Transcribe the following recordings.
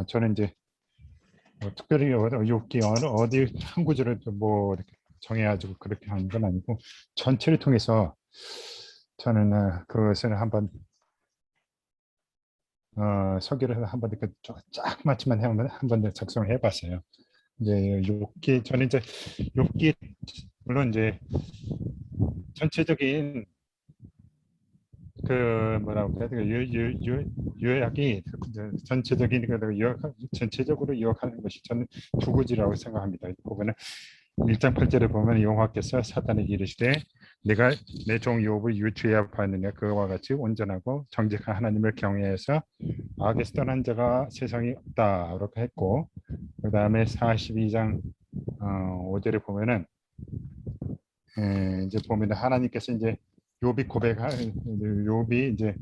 저는 이제 특별히 여기 어디 한 구절을 뭐 이렇게 정해가지고 그렇게 하는 건 아니고 전체를 통해서 저는 그것을 한번 서기를 한번 이렇게 쫙 맞추면 한번 작성을 해봤어요. 이제 욕기 저는 이제 욕기 물론 이제 전체적인 그 뭐라고 해야 돼 요약이 전체적인 전체적으로 요약하는 것이 저는 두 구지라고 생각합니다. 보면은 1장 8절에 보면 여호와께서 사단에게 이르시되 내가 내 종 욥을 유추해 봤느냐 그와 같이 온전하고 정직한 하나님을 경외해서 악에서 떠난 자가 세상에 없다 이렇게 했고, 그 다음에 42장 5절에 보면은 이제 보면 하나님께서 이제 욥이 이제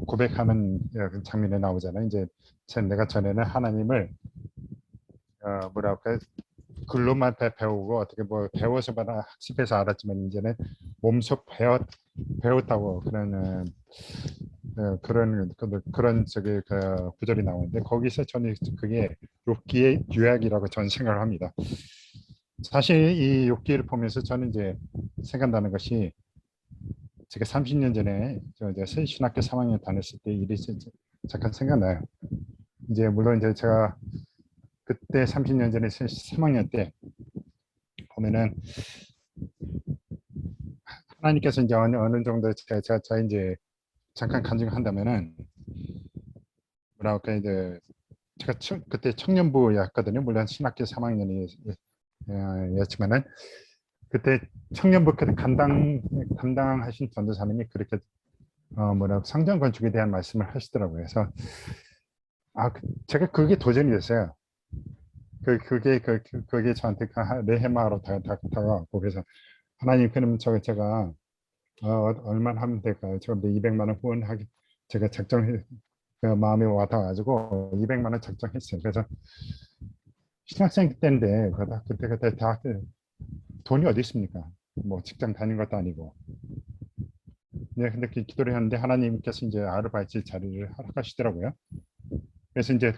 고백하는 장면에 나오잖아요. 이제 내가 전에는 하나님을 뭐랄까 글로만 배우고 어떻게 뭐 배워서만 학습해서 알았지만 이제는 몸소 배웠다고 그런 저기 그 구절이 나오는데, 거기서 저는 그게 욥기의 요약이라고 저는 생각을 합니다. 사실 이 욥기를 보면서 저는 이제 생각나는 것이 제가 30년 전에 이제 신학교 3학년 다녔을 때 일이 잠깐 생각나요. 이제 물론 이제 제가 그때 30년 전에 3학년 때 보면은 하나님께서 이제 어느 정도 제가 이제 잠깐 간증한다면은 뭐랄까 이제 제가 그때 청년부였거든요. 물론 신학교 3학년이었지만은 그때 청년부 담당하신 전도사님이 그렇게 성전 건축에 대한 말씀을 하시더라고요. 그래서 제가 그게 도전이 됐어요. 그게 저한테 레헤마로 다가왔고, 그래서 하나님 그러면 제가 얼마나 하면 될까요? 저 200만 원 후원하기 제가 그 마음이 와닿아가지고 200만 원 작정했어요. 그래서 신학생 때인데 그때 대학 때 돈이 어디 있습니까? 뭐 직장 다닌 것도 아니고. 네, 근데 기도를 했는데 하나님께서 이제 아르바이트 자리를 허락하시더라고요. 그래서 이제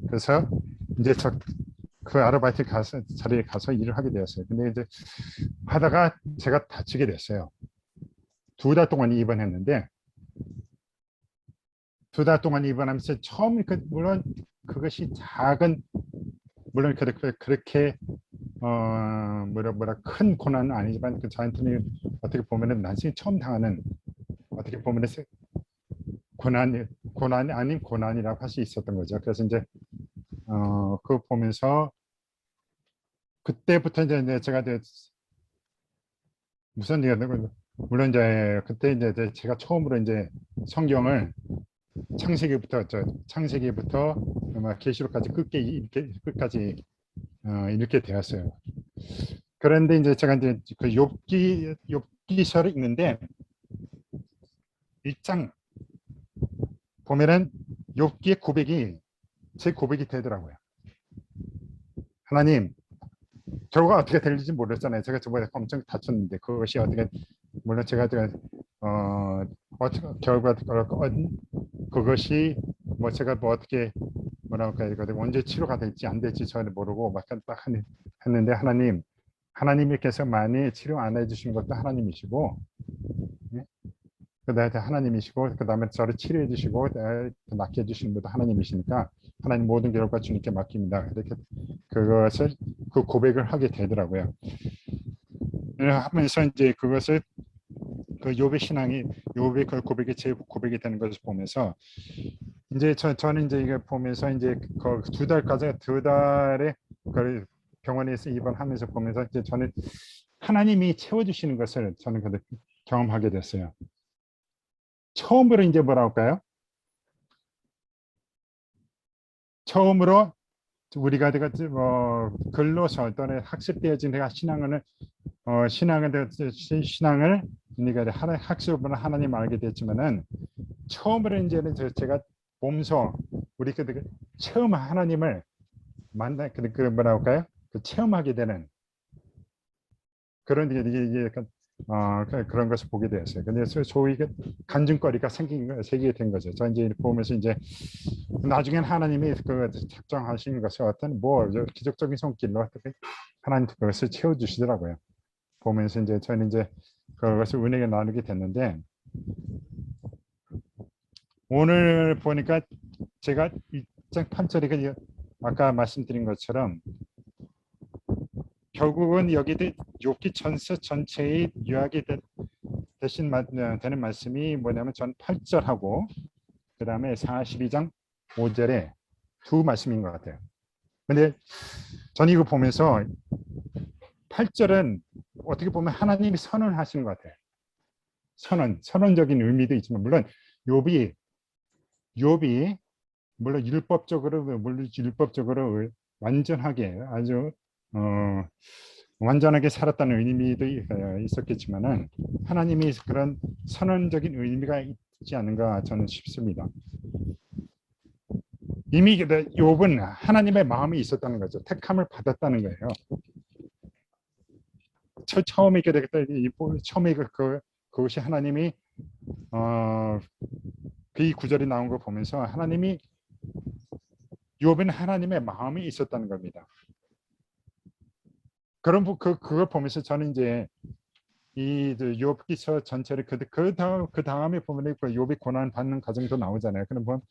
그래서 이제 그 아르바이트 자리에 가서 일을 하게 되었어요. 근데 이제 하다가 제가 다치게 됐어요. 2달 동안 입원했는데, 2달 동안 입원하면서 처음 물론 그것이 물론 그렇게 큰 고난은 아니지만 저한테는 어떻게 보면은 난생에 처음 당하는 어떻게 보면은 고난이 아닌 고난이라고 할 수 있었던 거죠. 그래서 이제 그거 보면서 그때부터 이제 제가 이제 무슨 얘기가 물론 이제 그때 이제 제가 처음으로 이제 성경을 창세기부터 계시록까지 끝까지 읽게 되었어요. 그런데 이제 제가 이제 그 욥기서를 읽는데 1장 보면은 욥기의 고백이 제 고백이 되더라고요. 하나님, 결과가 어떻게 될지 모르잖아요. 제가 저번에 엄청 다쳤는데 그것이 어떻게, 물론 제가 결과 그것이 뭐 제가 뭐 어떻게 뭐랄까 언제 치료가 될지 안 될지 저는 모르고 막 딱 했는데, 하나님께서 많이 치료 안 해주신 것도 하나님이시고, 그다음에 하나님이시고, 그다음에 저를 치료해 주시고 낫게 해주시는 것도 하나님이시니까 하나님 모든 결과 주님께 맡깁니다. 이렇게 그 고백을 하게 되더라고요. 하면서 이제 그것을 욥의 그 고백이 제 고백이 되는 것을 보면서 이제 저는 이제 이거 보면서 이제 그 2달에 그 병원에서 입원하면서 보면서 이제 저는 하나님이 채워주시는 것을 저는 경험하게 됐어요. 처음으로 이제 뭐라 할까요? 처음으로 우리가 글로서 또는 학습되어진 신앙을 우리가 학습으로 하나님 알게 됐지만은 처음으로 이제는 제가 몸소 우리 처음 하나님을 뭐라 할까요? 체험하게 되는 그런 이게 약간 그런 것을 보게 되었어요. 근데 소위 간증거리가 생기게 된 거죠. 저 이제 보면서 이제 나중엔 하나님이 그 작정하신 것을 어떤 뭐 기적적인 손길로 어떻게 하나님 그것을 채워주시더라고요. 보면서 이제 저는 이제 그것을 은혜가 나누게 됐는데 오늘 보니까 제가 1장 8절에 아까 말씀드린 것처럼 결국은 여기도 욥기 전서 전체의 요약이 대신 되는 말씀이 뭐냐면 전 8절하고 그 다음에 42장 5절에 두 말씀인 것 같아요. 근데 전 이거 보면서 8절은 어떻게 보면 하나님이 선언하시는 것 같아요. 선언적인 의미도 있지만 물론 욥이 물론 율법적으로 완전하게 아주 완전하게 살았다는 의미도 있었겠지만은 하나님이 그런 선언적인 의미가 있지 않은가 저는 싶습니다. 이미 욥은 하나님의 마음이 있었다는 거죠. 택함을 받았다는 거예요. 처음에 처음에 그것이 하나님이 그 구절이 나온 거 보면서 하나님이 욥은 하나님의 마음이 있었다는 겁니다. 그런 그걸 보면서 저는 이제 이 욥기서 전체를 그 다음에 보면 그 욥이 고난 받는 과정도 나오잖아요. 그럼 뭐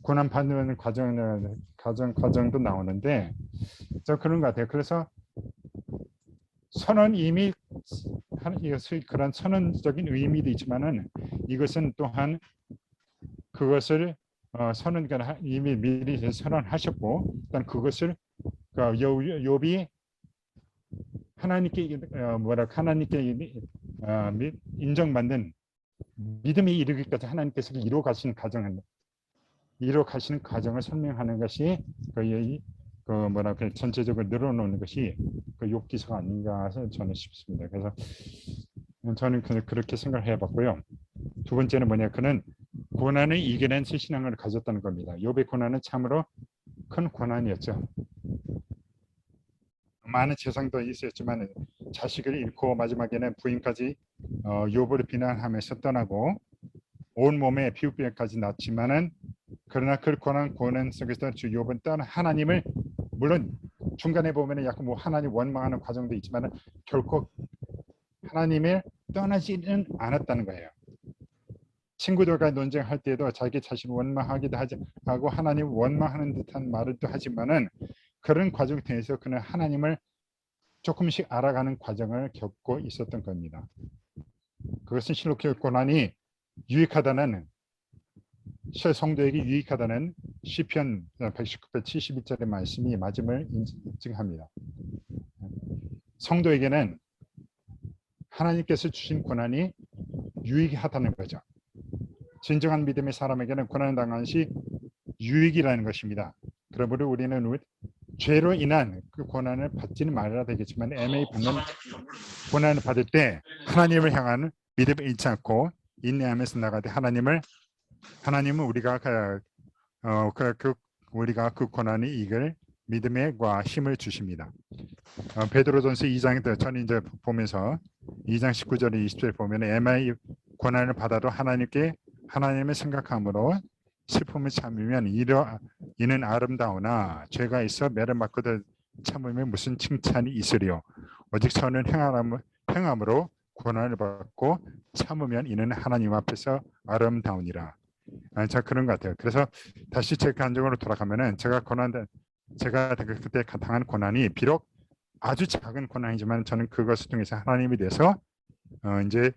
고난 받는 과정도 나오는데 저 그런 것 같아요. 그래서 선언 이미 그런 선언적인 의미도 있지만은 이것은 또한 그것을 선언 이미 미리 선언하셨고 일단 그것을 욥이 하나님께 하나님께 인정받는 믿음이 이르기까지 하나님께서 이루어 가시는 과정을 설명하는 것이 전체적으로 늘어놓는 것이 그 욥기서가 아닌가 저는 싶습니다. 그래서 저는 그렇게 생각을 해봤고요. 두 번째는 뭐냐, 그는 고난을 이겨낸 신앙을 가졌다는 겁니다. 욥의 고난은 참으로 큰 고난이었죠. 많은 재상도 있었지만 자식을 잃고 마지막에는 부인까지 욥을 비난하면서 떠나고 온몸에 피부병까지 났지만은 그러나 그 고난 속에서 주 욥은 떠나 하나님을 물론 중간에 보면은 약간 뭐 하나님 원망하는 과정도 있지만은 결코 하나님을 떠나지는 않았다는 거예요. 친구들과 논쟁할 때도 자기 자신을 원망하기도 하고 하나님 원망하는 듯한 말을 또 하지만은 그런 과정 통해서 그는 하나님을 조금씩 알아가는 과정을 겪고 있었던 겁니다. 그것은 실로 고난이 유익하다는 성도에게 유익하다는 시편 119편 71절의 말씀이 맞음을 인증합니다. 성도에게는 하나님께서 주신 고난이 유익하다는 거죠. 진정한 믿음의 사람에게는 고난을 당한 시 유익이라는 것입니다. 그러므로 우리는 죄로 인한 그 고난을 받지는 말아야 되겠지만 애매히 받는 고난을 받을 때 하나님을 향한 믿음을 잃지 않고 인내하면서 나가되 하나님은 우리가 우리가 그 고난이 이길 믿음의 힘을 주십니다. 베드로전서 2장에 저는 이제 보면서 2장 19절 20절 보면 애매히 고난을 받아도 하나님을 생각함으로 슬픔을 참으면 이는 아름다우나 죄가 있어 매를 맞고도 참으면 무슨 칭찬이 있으리요. 오직 선은 행함으로 고난을 받고 참으면 이는 하나님 앞에서 아름다우니라. 자, 그런 것 같아요. 그래서 다시 제 감정으로 돌아가면은 제가 그때 당한 고난이 비록 아주 작은 고난이지만 저는 그것을 통해서 하나님에 대해서 이제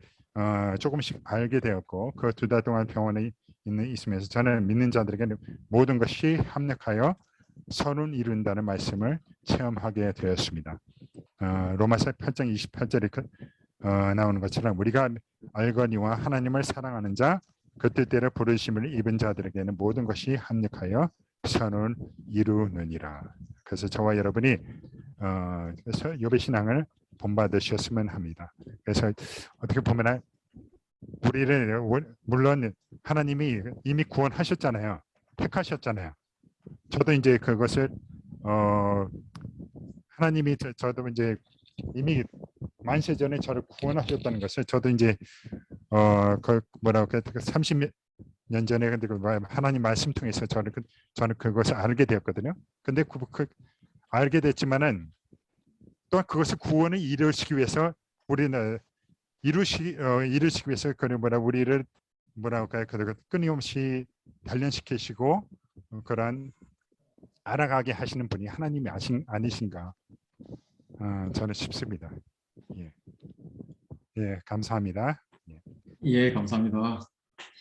조금씩 알게 되었고 그 2달 동안 병원에 있으면서 저는 믿는 자들에게 모든 것이 합력하여 선을 이룬다는 말씀을 체험하게 되었습니다. 로마서 8장 28절에 나오는 것처럼 우리가 알거니와 하나님을 사랑하는 자 그 뜻대로 부르심을 입은 자들에게는 모든 것이 합력하여 선을 이루느니라. 그래서 저와 여러분이 욥의 신앙을 본받으셨으면 합니다. 그래서 어떻게 보면 우리를 물론 하나님이 이미 구원하셨잖아요. 택하셨잖아요. 저도 이제 그것을 하나님이 저도 이제 이미 만세 전에 저를 구원하셨다는 것을 저도 이제 그 뭐라고 30년 전에 근데 그 하나님 말씀 통해서 저는 그것을 알게 되었거든요. 근데 그 알게 됐지만은 또한 그것을 구원을 이루시기 위해서 우리는 이루시기 위해서 그 우리를 뭐라고 할까요? 그 끊임없이 단련시키시고 그러한 알아가게 하시는 분이 하나님이 아니신가 저는 싶습니다. 예, 예 감사합니다. 예. 예, 감사합니다.